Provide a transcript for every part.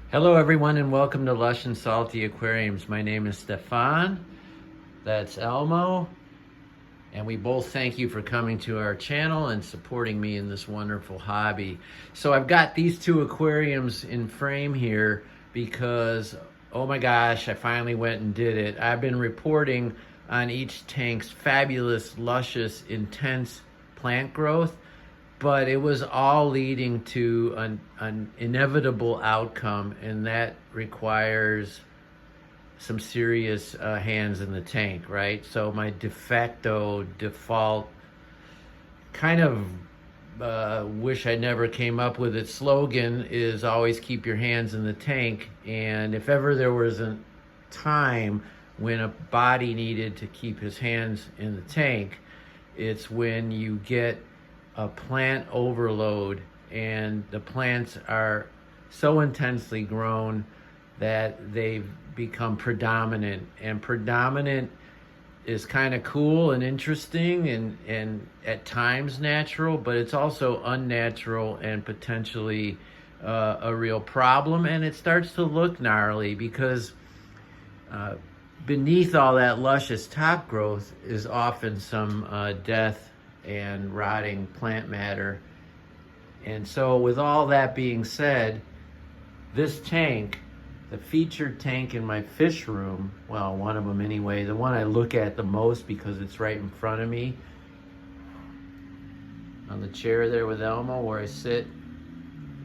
Hello everyone and welcome to Lush and Salty Aquariums. My name is Stefan, that's Elmo, and we both thank you for coming to our channel and supporting me in this wonderful hobby. So I've got these two aquariums in frame here because, oh my gosh, I finally went and did it. I've been reporting on each tank's fabulous, luscious, intense plant growth, but it was all leading to an inevitable outcome, and that requires some serious hands in the tank, right? So my de facto default kind of wish I never came up with it slogan is always keep your hands in the tank. And if ever there was a time when a body needed to keep his hands in the tank, it's when you get a plant overload and the plants are so intensely grown that they've become predominant. And predominant is kind of cool and interesting and at times natural, but it's also unnatural and potentially a real problem. And it starts to look gnarly because beneath all that luscious top growth is often some death and rotting plant matter. And so with all that being said, this tank, the featured tank in my fish room, well, one of them anyway, the one I look at the most because it's right in front of me on the chair there with Elmo, where I sit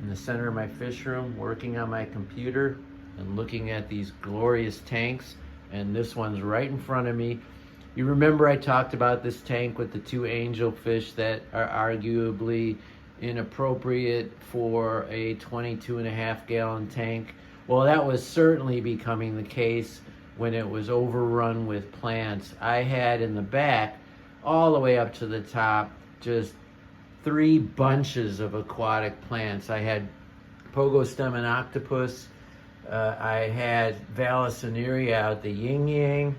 in the center of my fish room working on my computer and looking at these glorious tanks, and this one's right in front of me. You remember I talked about this tank with the two angelfish that are arguably inappropriate for a 22.5-gallon tank. Well, that was certainly becoming the case when it was overrun with plants. I had in the back, all the way up to the top, just 3 bunches of aquatic plants. I had pogostem and octopus. I had Vallisneria out the yin-yang.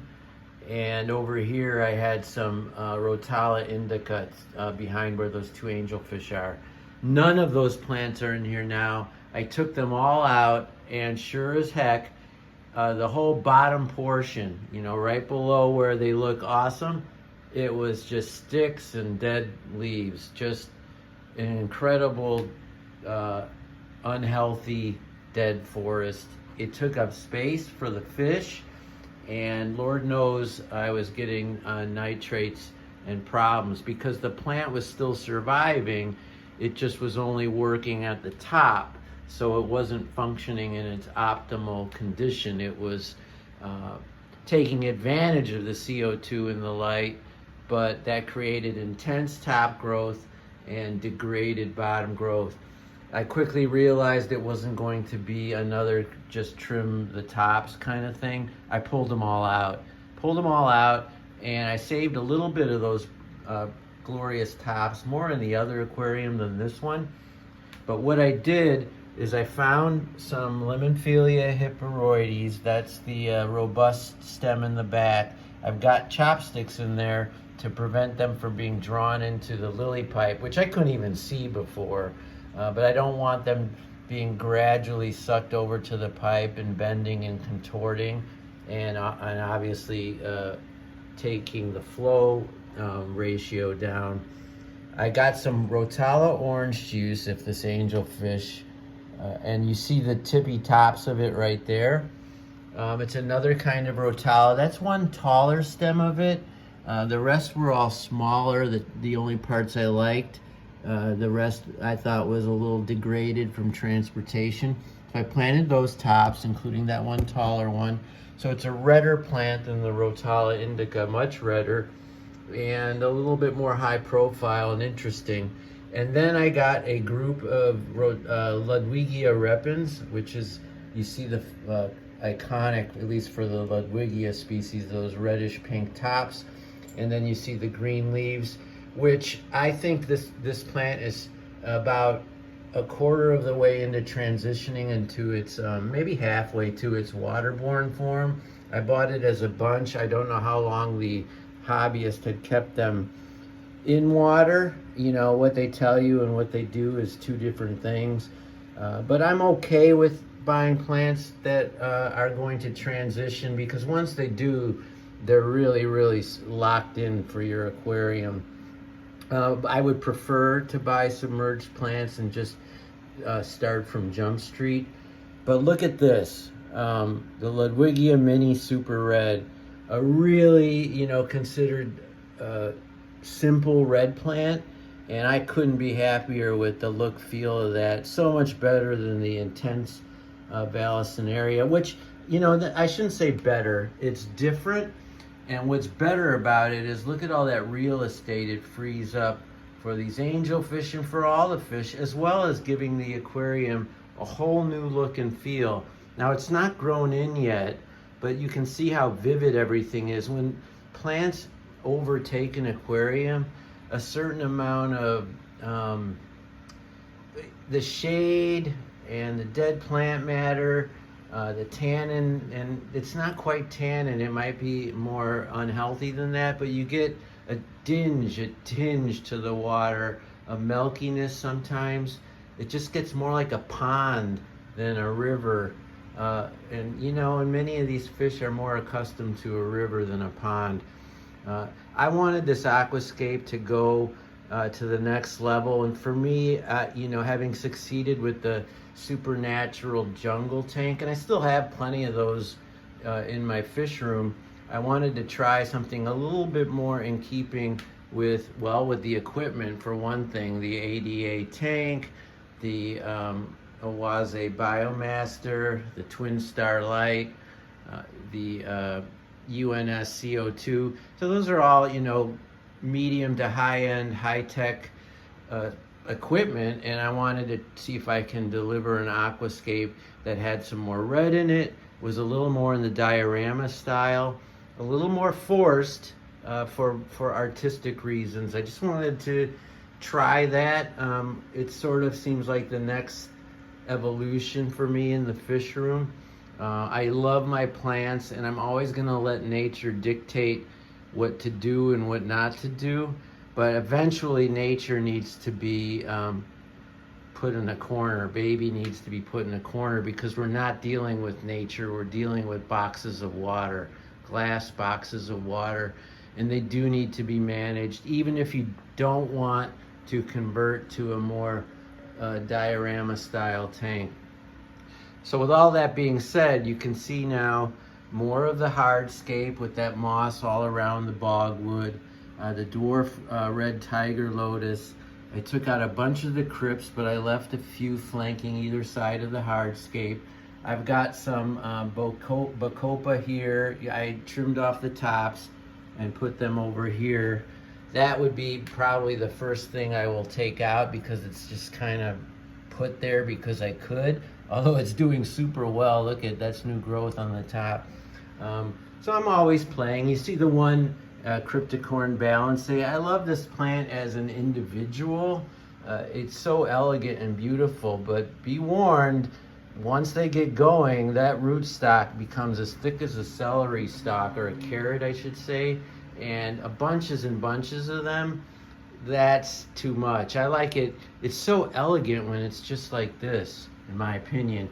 And over here I had some Rotala indica behind where those two angelfish are. None of those plants are in here now. I took them all out, and sure as heck, the whole bottom portion, right below where they look awesome, it was just sticks and dead leaves. Just an incredible, unhealthy, dead forest. It took up space for the fish, and Lord knows I was getting nitrates and problems because the plant was still surviving. It just was only working at the top, so it wasn't functioning in its optimal condition. It was taking advantage of the CO2 in the light, but that created intense top growth and degraded bottom growth. I quickly realized it wasn't going to be another just trim the tops kind of thing. I pulled them all out. And I saved a little bit of those glorious tops, more in the other aquarium than this one. But what I did is I found some Limonphilia hyperoides. That's the robust stem in the back. I've got chopsticks in there to prevent them from being drawn into the lily pipe, which I couldn't even see before. But I don't want them being gradually sucked over to the pipe and bending and contorting, and obviously taking the flow ratio down. I got some Rotala orange juice, if this angelfish, and you see the tippy tops of it right there. It's another kind of Rotala. That's one taller stem of it. The rest were all smaller, the only parts I liked. The rest I thought was a little degraded from transportation. So I planted those tops, including that one taller one. So it's a redder plant than the Rotala indica, much redder, and a little bit more high profile and interesting. And then I got a group of Ludwigia repens, which is, you see the iconic, at least for the Ludwigia species, those reddish pink tops. And then you see the green leaves, which I think this plant is about a quarter of the way into transitioning into its, maybe halfway to its waterborne form. I bought it as a bunch. I don't know how long the hobbyist had kept them in water. What they tell you and what they do is two different things. But I'm okay with buying plants that are going to transition, because once they do, they're really, really locked in for your aquarium. I would prefer to buy submerged plants and just start from Jump Street. But look at this, the Ludwigia Mini Super Red, a really, considered simple red plant, and I couldn't be happier with the look, feel of that. So much better than the intense Vallisneria, which, I shouldn't say better, it's different. And what's better about it is, look at all that real estate it frees up for these angelfish and for all the fish, as well as giving the aquarium a whole new look and feel. Now, it's not grown in yet, but you can see how vivid everything is. When plants overtake an aquarium, a certain amount of the shade and the dead plant matter, the tannin, and it's not quite tannin, it might be more unhealthy than that, but you get a tinge to the water, a milkiness sometimes. It just gets more like a pond than a river. And many of these fish are more accustomed to a river than a pond. I wanted this aquascape to go to the next level, and for me, having succeeded with the supernatural jungle tank, and I still have plenty of those in my fish room, I wanted to try something a little bit more in keeping with the equipment. For one thing, the ADA tank, the Oase Biomaster, the Twin Star Light, the UNS CO2. So those are all, medium to high-end, high-tech equipment, and I wanted to see if I can deliver an aquascape that had some more red in it, was a little more in the diorama style, a little more forced for artistic reasons. I just wanted to try that. It sort of seems like the next evolution for me in the fish room. I love my plants, and I'm always going to let nature dictate what to do and what not to do, but eventually nature needs to be put in a corner. Baby needs to be put in a corner, because we're not dealing with nature, we're dealing with boxes of water, glass boxes of water, and they do need to be managed, even if you don't want to convert to a more diorama style tank. So with all that being said, you can see now more of the hardscape with that moss all around the bogwood, the dwarf red tiger lotus. I took out a bunch of the crypts, but I left a few flanking either side of the hardscape. I've got some bacopa here. I trimmed off the tops and put them over here. That would be probably the first thing I will take out, because it's just kind of put there because I could, although it's doing super well. Look at that's new growth on the top. So I'm always playing. You see the one Cryptocorn Balance. I love this plant as an individual. It's so elegant and beautiful, but be warned, once they get going, that rootstock becomes as thick as a celery stalk, or a carrot, I should say, and bunches and bunches of them, that's too much. I like it. It's so elegant when it's just like this, in my opinion.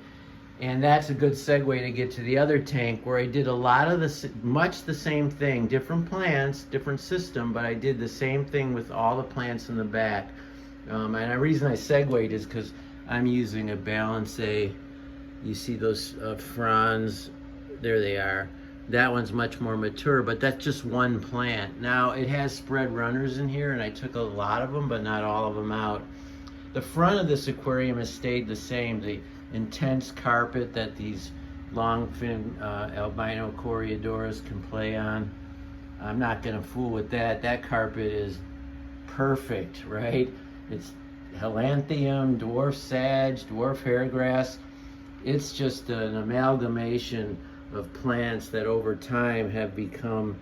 And that's a good segue to get to the other tank, where I did a lot of much the same thing, different plants, different system, but I did the same thing with all the plants in the back. And the reason I segued is because I'm using a Balance. You see those fronds, there they are. That one's much more mature, but that's just one plant. Now it has spread runners in here, and I took a lot of them, but not all of them out. The front of this aquarium has stayed the same. The intense carpet that these longfin albino coreodoras can play on. I'm not gonna fool with that. That carpet is perfect, right? It's Helanthemum, dwarf sage, dwarf hairgrass. It's just an amalgamation of plants that over time have become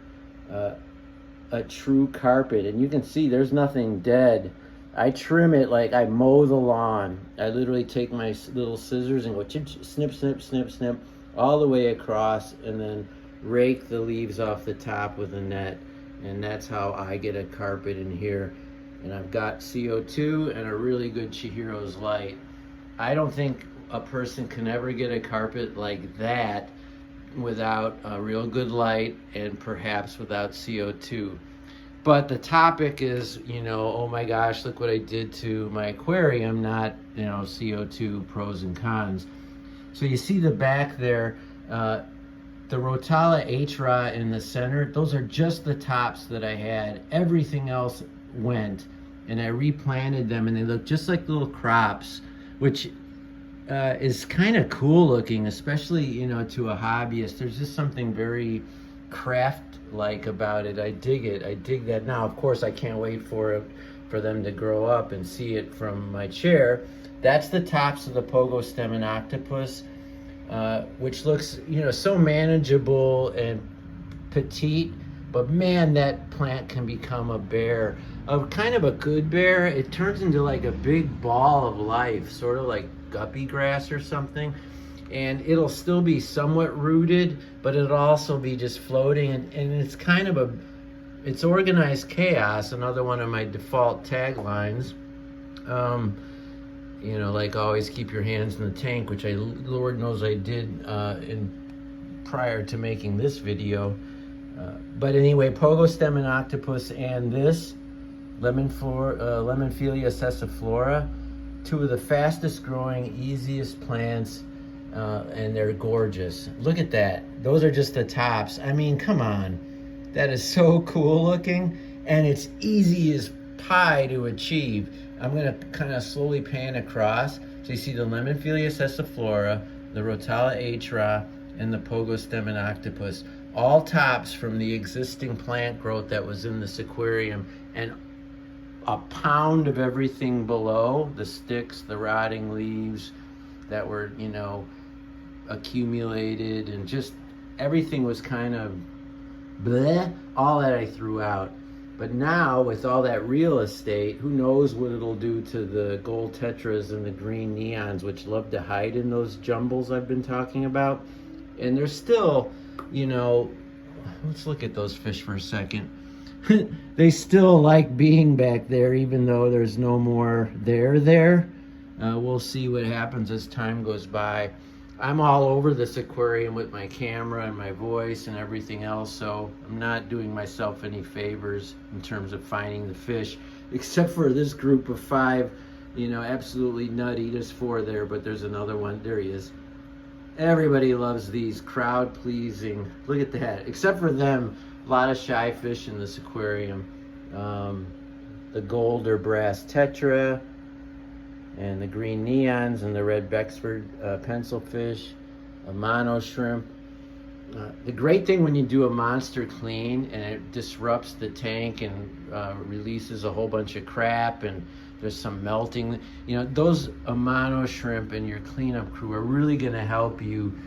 a true carpet. And you can see there's nothing dead. I trim it like I mow the lawn. I literally take my little scissors and go snip, snip, snip, snip, all the way across, and then rake the leaves off the top with a net. And that's how I get a carpet in here. And I've got CO2 and a really good Chihiro's light. I don't think a person can never get a carpet like that without a real good light and perhaps without CO2. But the topic is, oh my gosh, look what I did to my aquarium, not, CO2 pros and cons. So you see the back there, the Rotala H-Ra in the center, those are just the tops that I had. Everything else went, and I replanted them, and they look just like little crops, which is kind of cool looking, especially, to a hobbyist. There's just something very craft-like about it. I dig it. I dig that. Now, of course, I can't wait for them to grow up and see it from my chair. That's the tops of the pogo stem and octopus, which looks, so manageable and petite. But man, that plant can become a bear, a kind of a good bear. It turns into like a big ball of life, sort of like guppy grass or something. And it'll still be somewhat rooted, but it'll also be just floating. And it's kind of it's organized chaos, another one of my default taglines. Like always keep your hands in the tank, which Lord knows I did prior to making this video. But anyway, pogo stem and octopus and this Lemonphilia sessiflora, two of the fastest growing, easiest plants, and they're gorgeous. Look at that. Those are just the tops. I mean, come on. That is so cool looking, and it's easy as pie to achieve. I'm gonna kind of slowly pan across. So you see the Lemonphilia sessiflora, the Rotala H-Ra, and the pogo stem and octopus. All tops from the existing plant growth that was in this aquarium, and a pound of everything below, the sticks, the rotting leaves that were, accumulated, and just everything was kind of bleh, all that I threw out. But now with all that real estate, who knows what it'll do to the gold tetras and the green neons, which love to hide in those jumbles I've been talking about. And they're still, let's look at those fish for a second. They still like being back there, even though there's no more there. We'll see what happens as time goes by. I'm all over this aquarium with my camera and my voice and everything else, so I'm not doing myself any favors in terms of finding the fish, except for this group of 5, absolutely nutty. There's 4 there, but there's another one. There he is. Everybody loves these, crowd pleasing. Look at that. Except for them, a lot of shy fish in this aquarium. The gold or brass tetra, and the green neons, and the red Bexford pencil fish, a mono shrimp. The great thing when you do a monster clean and it disrupts the tank and releases a whole bunch of crap, and there's some melting, those Amano shrimp and your cleanup crew are really going to help you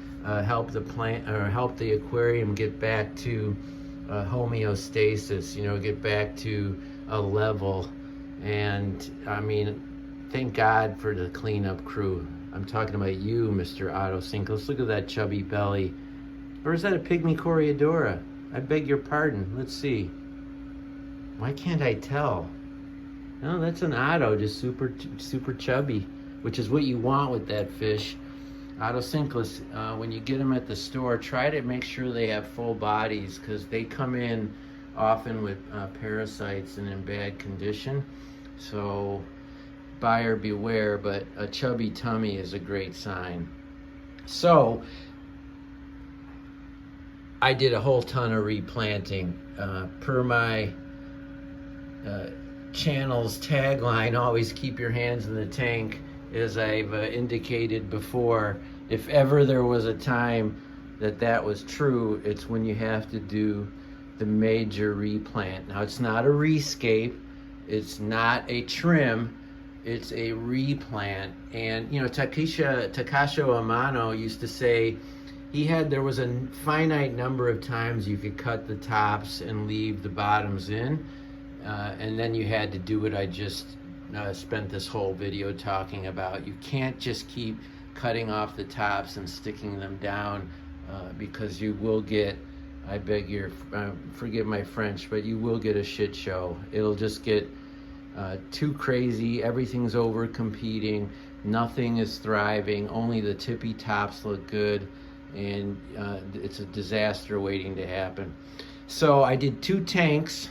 help the plant, or help the aquarium get back to homeostasis, get back to a level. And I mean, thank God for the cleanup crew. I'm talking about you, Mr. Otto Sinkles. Look at that chubby belly. Or is that a pygmy Coreodora? I beg your pardon. Let's see. Why can't I tell? No, that's an Otto, just super chubby, which is what you want with that fish. Otto Sinkles, when you get them at the store, try to make sure they have full bodies, because they come in often with parasites and in bad condition. So buyer beware, but a chubby tummy is a great sign. So I did a whole ton of replanting. Per my channel's tagline, always keep your hands in the tank, as I've indicated before. If ever there was a time that was true, it's when you have to do the major replant. Now, it's not a rescape, it's not a trim, it's a replant. And Takashi Amano used to say there was a finite number of times you could cut the tops and leave the bottoms in, and then you had to do what I just spent this whole video talking about. You can't just keep cutting off the tops and sticking them down, because you will get, I beg your, forgive my French, but you will get a shit show. It'll just get too crazy. Everything's over competing. Nothing is thriving. Only the tippy tops look good, and it's a disaster waiting to happen. So I did two tanks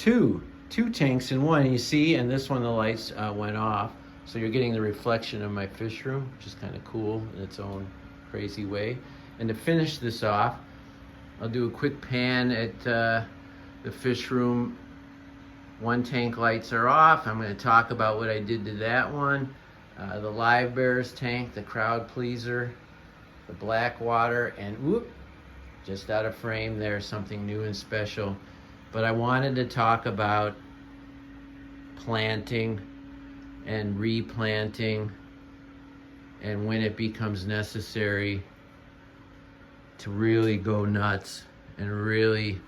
in one, you see, and this one the lights went off. So you're getting the reflection of my fish room, which is kind of cool in its own crazy way. And to finish this off, I'll do a quick pan at the fish room. One tank lights are off. I'm going to talk about what I did to that one. The live bears tank, the crowd pleaser, the black water, and whoop, just out of frame there, something new and special. But I wanted to talk about planting and replanting, and when it becomes necessary to really go nuts and really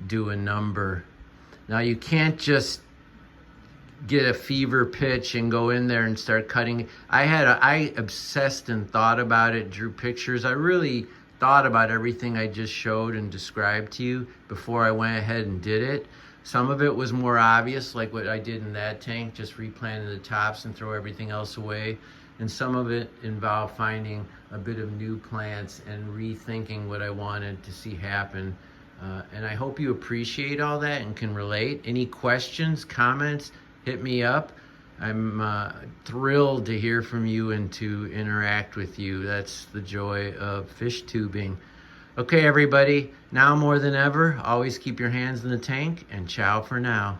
do a number. Now you can't just get a fever pitch and go in there and start cutting. I obsessed and thought about it, drew pictures. I really thought about everything I just showed and described to you before I went ahead and did it. Some of it was more obvious, like what I did in that tank, just replanting the tops and throw everything else away. And some of it involved finding a bit of new plants and rethinking what I wanted to see happen. And I hope you appreciate all that and can relate. Any questions, comments, hit me up. I'm thrilled to hear from you and to interact with you. That's the joy of fish tubing. Okay, everybody, now more than ever, always keep your hands in the tank, and ciao for now.